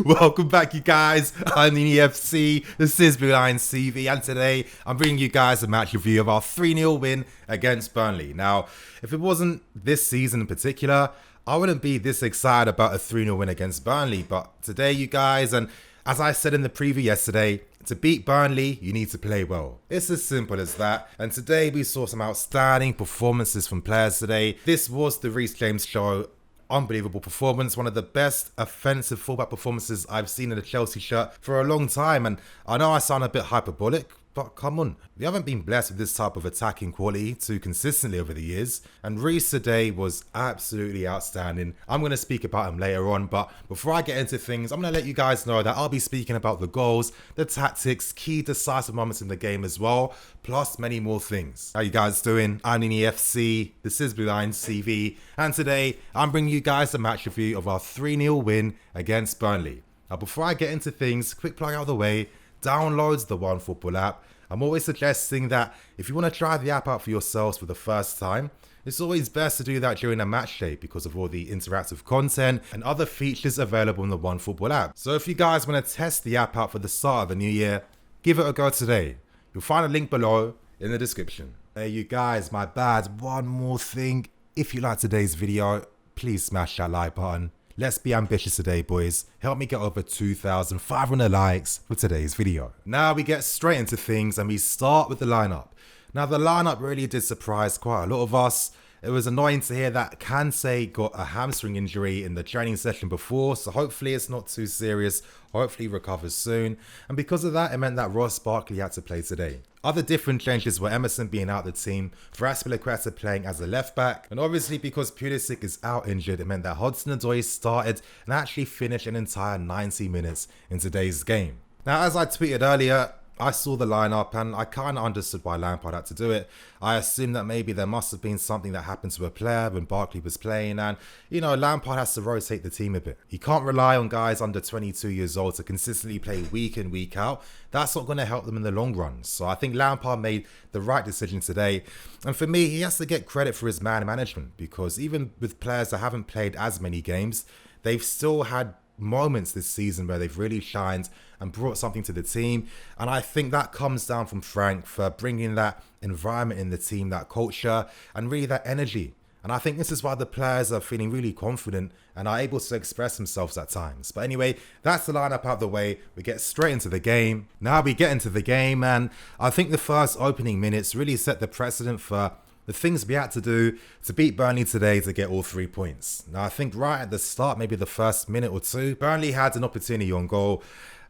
Welcome back, you guys. I'm the EFC, this is Blue Line CV, and today I'm bringing you guys a match review of our 3-0 win against Burnley. Now, if it wasn't this season in particular, I wouldn't be this excited about a 3-0 win against Burnley, but today, you guys, and as I said in the preview yesterday, to beat Burnley, you need to play well. It's as simple as that. And today we saw some outstanding performances from players today. This was the Reece James show. Unbelievable performance, one of the best offensive fullback performances I've seen in a Chelsea shirt for a long time. And I know I sound a bit hyperbolic, but come on, we haven't been blessed with this type of attacking quality too consistently over the years, and Reece today was absolutely outstanding. I'm going to speak about him later on, but before I get into things, I'm going to let you guys know that I'll be speaking about the goals, the tactics, key decisive moments in the game as well, plus many more things. How you guys doing? I'm in EFC, this is Blue Line CV, and today I'm bringing you guys a match review of our 3-0 win against Burnley. Now before I get into things, quick plug out of the way, download the OneFootball app. I'm always suggesting that if you want to try the app out for yourselves for the first time, it's always best to do that during a match day because of all the interactive content and other features available in the OneFootball app. So if you guys want to test the app out for the start of the new year, give it a go today. You'll find a link below in the description. Hey you guys, my bad, one more thing. If you like today's video, please smash that like button. Let's be ambitious today, boys. Help me get over 2,500 likes for today's video. Now we get straight into things and we start with the lineup. Now the lineup really did surprise quite a lot of us. It was annoying to hear that Kante got a hamstring injury in the training session before, so hopefully it's not too serious. Hopefully he recovers soon. And because of that, it meant that Ross Barkley had to play today. Other different changes were Emerson being out of the team, Aspilicueta playing as a left back, and obviously because Pulisic is out injured, it meant that Hudson Odoi started and actually finished an entire 90 minutes in today's game. Now, as I tweeted earlier, I saw the lineup and I kind of understood why Lampard had to do it. I assumed that maybe there must have been something that happened to a player when Barkley was playing, and you know, Lampard has to rotate the team a bit. He can't rely on guys under 22 years old to consistently play week in, week out. That's not going to help them in the long run. So I think Lampard made the right decision today. And for me, he has to get credit for his man management, because even with players that haven't played as many games, they've still had moments this season where they've really shined and brought something to the team. And I think that comes down from Frank for bringing that environment in the team, that culture, and really that energy. And I think this is why the players are feeling really confident and are able to express themselves at times. But anyway, that's the lineup out of the way. We get straight into the game. Now we get into the game, and I think the first opening minutes really set the precedent for the things we had to do to beat Burnley today to get all 3 points. Now, I think right at the start, maybe the first minute or two, Burnley had an opportunity on goal.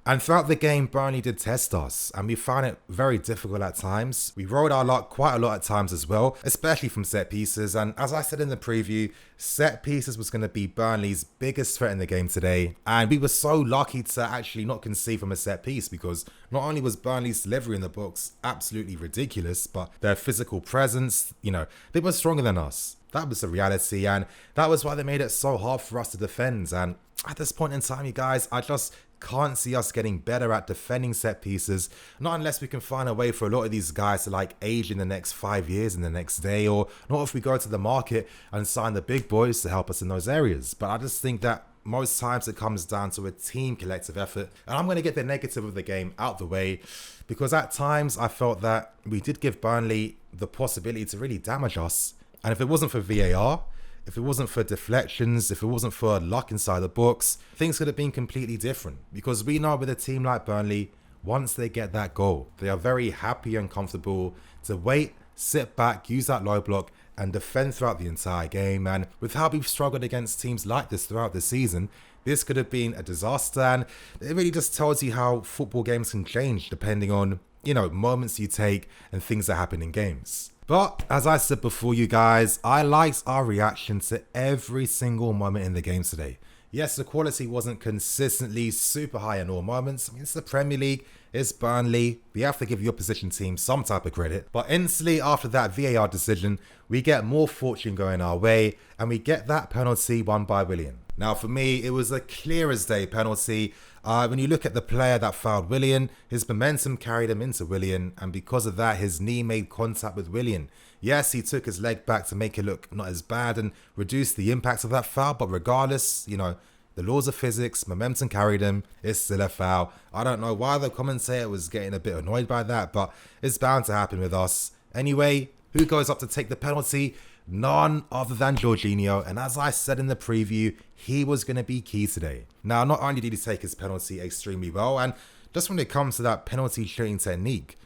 And throughout the game, Burnley did test us, and we found it very difficult at times. We rode our luck quite a lot at times as well, especially from set pieces. And as I said in the preview, set pieces was going to be Burnley's biggest threat in the game today. And we were so lucky to actually not concede from a set piece, because not only was Burnley's delivery in the box absolutely ridiculous, but their physical presence, you know, they were stronger than us. That was the reality, and that was why they made it so hard for us to defend. And at this point in time, you guys, I just can't see us getting better at defending set pieces, not unless we can find a way for a lot of these guys to like age in the next 5 years in the next day, or not if we go to the market and sign the big boys to help us in those areas. But I just think that most times it comes down to a team collective effort. And I'm going to get the negative of the game out the way, because at times I felt that we did give Burnley the possibility to really damage us. And if it wasn't for VAR, if it wasn't for deflections, if it wasn't for luck inside the box, things could have been completely different. Because we know with a team like Burnley, once they get that goal, they are very happy and comfortable to wait, sit back, use that low block and defend throughout the entire game. And with how we've struggled against teams like this throughout the season, this could have been a disaster. And it really just tells you how football games can change depending on, you know, moments you take and things that happen in games. But as I said before, you guys, I liked our reaction to every single moment in the game today. Yes, the quality wasn't consistently super high in all moments. I mean, it's the Premier League, it's Burnley. We have to give the opposition team some type of credit. But instantly after that VAR decision, we get more fortune going our way and we get that penalty won by Willian. Now for me, it was a clear as day penalty. When you look at the player that fouled Willian, his momentum carried him into Willian, and because of that, his knee made contact with Willian. Yes, he took his leg back to make it look not as bad and reduce the impact of that foul, but regardless, you know, The laws of physics, momentum carried him, it's still a foul. I don't know why the commentator was getting a bit annoyed by that, but it's bound to happen with us. Anyway, who goes up to take the penalty? None other than Jorginho, and as I said in the preview, he was going to be key today. Now, not only did he take his penalty extremely well, and just when it comes to that penalty shooting technique,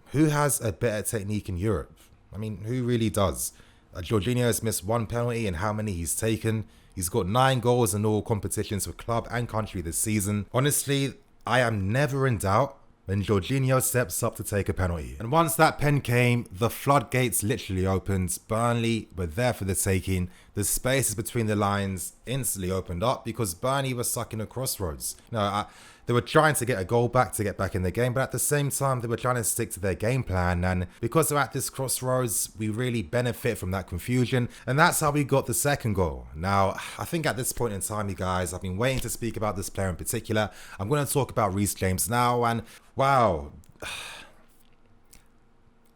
who has a better technique in Europe? I mean, who really does? Jorginho has missed one penalty and how many he's taken. He's got 9 goals in all competitions for club and country this season. Honestly, I am never in doubt when Jorginho steps up to take a penalty. And once that pen came, the floodgates literally opened. Burnley were there for the taking. The spaces between the lines instantly opened up because Burnley was stuck in a crossroads. They were trying to get a goal back to get back in the game, but at the same time, they were trying to stick to their game plan. And because they're at this crossroads, we really benefit from that confusion. And that's how we got the second goal. Now, I think at this point in time, you guys, I've been waiting to speak about this player in particular. I'm going to talk about Reece James now. And wow,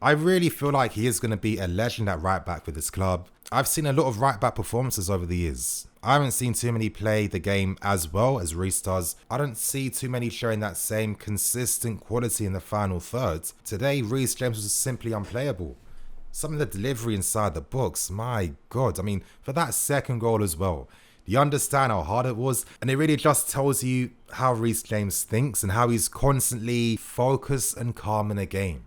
I really feel like he is going to be a legend at right back for this club. I've seen a lot of right back performances over the years. I haven't seen too many play the game as well as Reece does. I don't see too many showing that same consistent quality in the final third. Today, Reece James was simply unplayable. Some of the delivery inside the box, my God. I mean, for that second goal as well, you understand how hard it was, and it really just tells you how Reece James thinks and how he's constantly focused and calm in a game.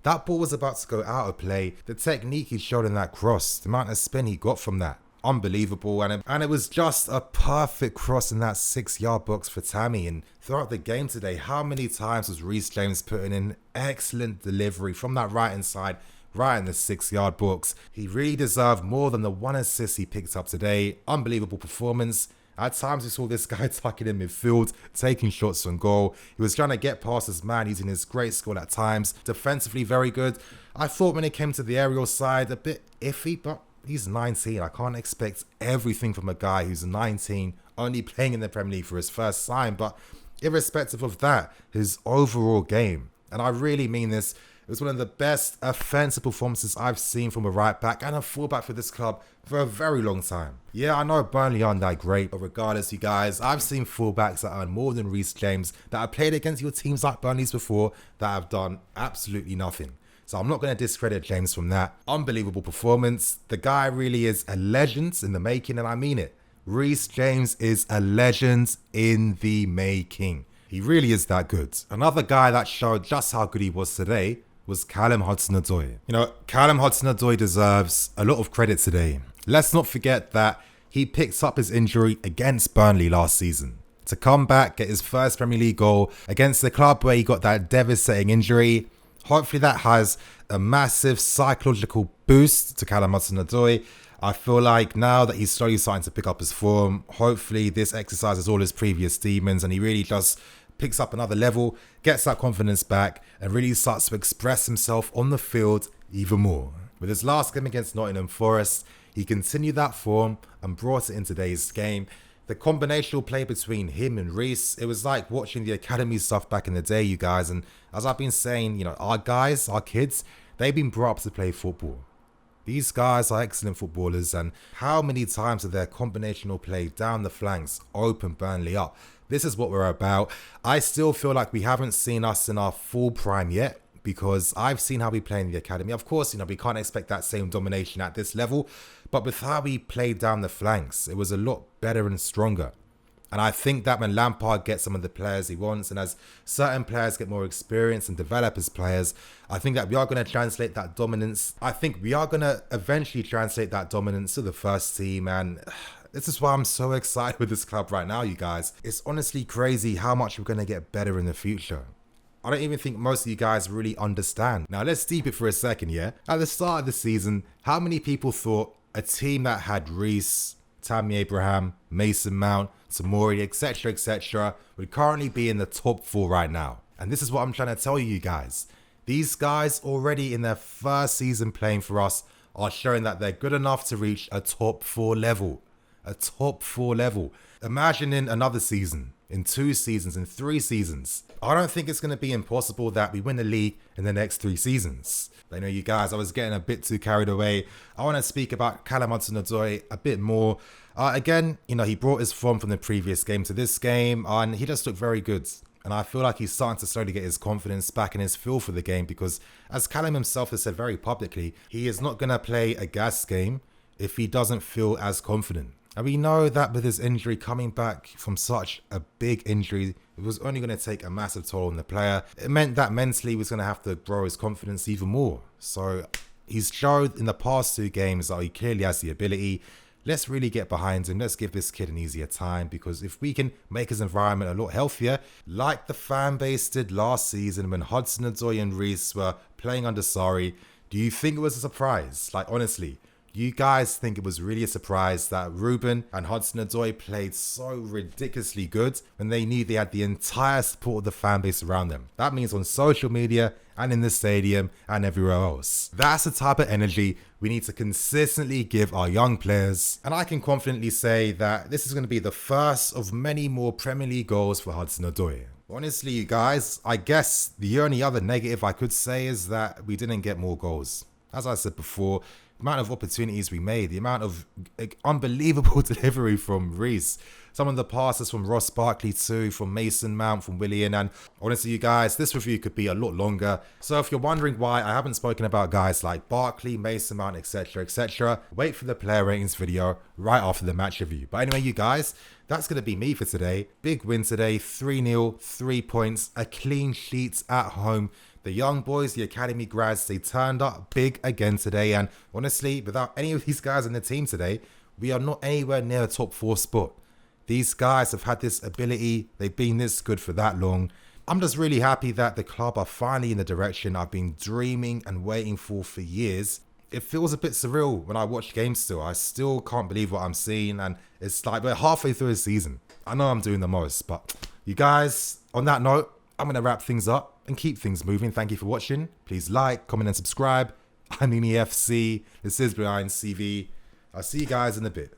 That ball was about to go out of play. The technique he showed in that cross, the amount of spin he got from that, unbelievable. And it was just a perfect cross in that 6-yard box for Tammy. And throughout the game today, how many times was Reece James putting in excellent delivery from that right hand side, right in the 6-yard box? He really deserved more than the 1 assist he picked up today. Unbelievable performance. At times we saw this guy tucking in midfield, taking shots on goal. He was trying to get past his man using his great skill at times. Defensively very good. I thought when it came to the aerial side, a bit iffy, but he's 19. I can't expect everything from a guy who's 19, only playing in the Premier League for his first time. But irrespective of that, his overall game, and I really mean this, it was one of the best offensive performances I've seen from a right back and a fullback for this club for a very long time. Yeah, I know Burnley aren't that great, but regardless, you guys, I've seen fullbacks that earn more than Reece James that have played against your teams like Burnley's before that have done absolutely nothing. So I'm not going to discredit James from that. Unbelievable performance. The guy really is a legend in the making, and I mean it. Reece James is a legend in the making. He really is that good. Another guy that showed just how good he was today was Callum Hudson-Odoi. You know, Callum Hudson-Odoi deserves a lot of credit today. Let's not forget that he picked up his injury against Burnley last season to come back, get his first Premier League goal against the club where he got that devastating injury. Hopefully that has a massive psychological boost to Callum Hudson-Odoi. I feel like now that he's slowly starting to pick up his form, hopefully this exercises all his previous demons and he really just picks up another level, gets that confidence back, and really starts to express himself on the field even more. With his last game against Nottingham Forest, he continued that form and brought it in today's game. The combinational play between him and Reece, it was like watching the academy stuff back in the day, you guys. And as I've been saying, you know, our guys, our kids, they've been brought up to play football. These guys are excellent footballers, and how many times have their combinational play down the flanks opened Burnley up? This is what we're about. I still feel like we haven't seen us in our full prime yet because I've seen how we play in the academy. Of course, you know, we can't expect that same domination at this level, but with how we played down the flanks, it was a lot better and stronger. And I think that when Lampard gets some of the players he wants, and as certain players get more experience and develop as players, I think that we are going to translate that dominance. I think we are going to eventually translate that dominance to the first team. And this is why I'm so excited with this club right now, you guys. It's honestly crazy how much we're going to get better in the future. I don't even think most of you guys really understand. Now, let's deep it for a second, yeah? At the start of the season, how many people thought a team that had Reece, Tammy Abraham, Mason Mount, Tomori, etc., would currently be in the top 4 right now? And this is what I'm trying to tell you guys. These guys already in their first season playing for us are showing that they're good enough to reach a top 4 level. A top 4 level. Imagine in another season in 2 seasons, in 3 seasons. I don't think it's going to be impossible that we win the league in the next 3 seasons. I know you guys, I was getting a bit too carried away. I want to speak about Callum Hudson-Odoi a bit more. Again, you know, he brought his form from the previous game to this game, and he just looked very good. And I feel like he's starting to slowly get his confidence back and his feel for the game because, as Callum himself has said very publicly, he is not going to play a gas game if he doesn't feel as confident. And we know that with his injury, coming back from such a big injury, it was only going to take a massive toll on the player. It meant that mentally he was going to have to grow his confidence even more. So he's showed in the past 2 games that he clearly has the ability. Let's really get behind him. Let's give this kid an easier time, because if we can make his environment a lot healthier, like the fan base did last season when Hudson Odoi and Reece were playing under Sarri, do you think it was a surprise? Like, honestly, do you guys think it was really a surprise that Ruben and Hudson Odoi played so ridiculously good when they knew they had the entire support of the fan base around them? That means on social media and in the stadium and everywhere else. That's the type of energy we need to consistently give our young players. And I can confidently say that this is going to be the first of many more Premier League goals for Hudson Odoi. Honestly, you guys, I guess the only other negative I could say is that we didn't get more goals. As I said before, the amount of opportunities we made, the amount of unbelievable delivery from Reece, some of the passes from Ross Barkley too, from Mason Mount, from Willian, and honestly you guys, this review could be a lot longer. So if you're wondering why I haven't spoken about guys like Barkley, Mason Mount, etc., wait for the player ratings video right after the match review. But anyway, you guys, that's going to be me for today. Big win today, 3-0, 3 points, a clean sheet at home. The young boys, the academy grads, they turned up big again today. And honestly, without any of these guys in the team today, we are not anywhere near a top 4 spot. These guys have had this ability. They've been this good for that long. I'm just really happy that the club are finally in the direction I've been dreaming and waiting for years. It feels a bit surreal when I watch games still. I still can't believe what I'm seeing. And it's like we're halfway through the season. I know I'm doing the most, but you guys, on that note, I'm going to wrap things up and keep things moving. Thank you for watching. Please like, comment, and subscribe. I'm EFC. This is Behind CV. I'll see you guys in a bit.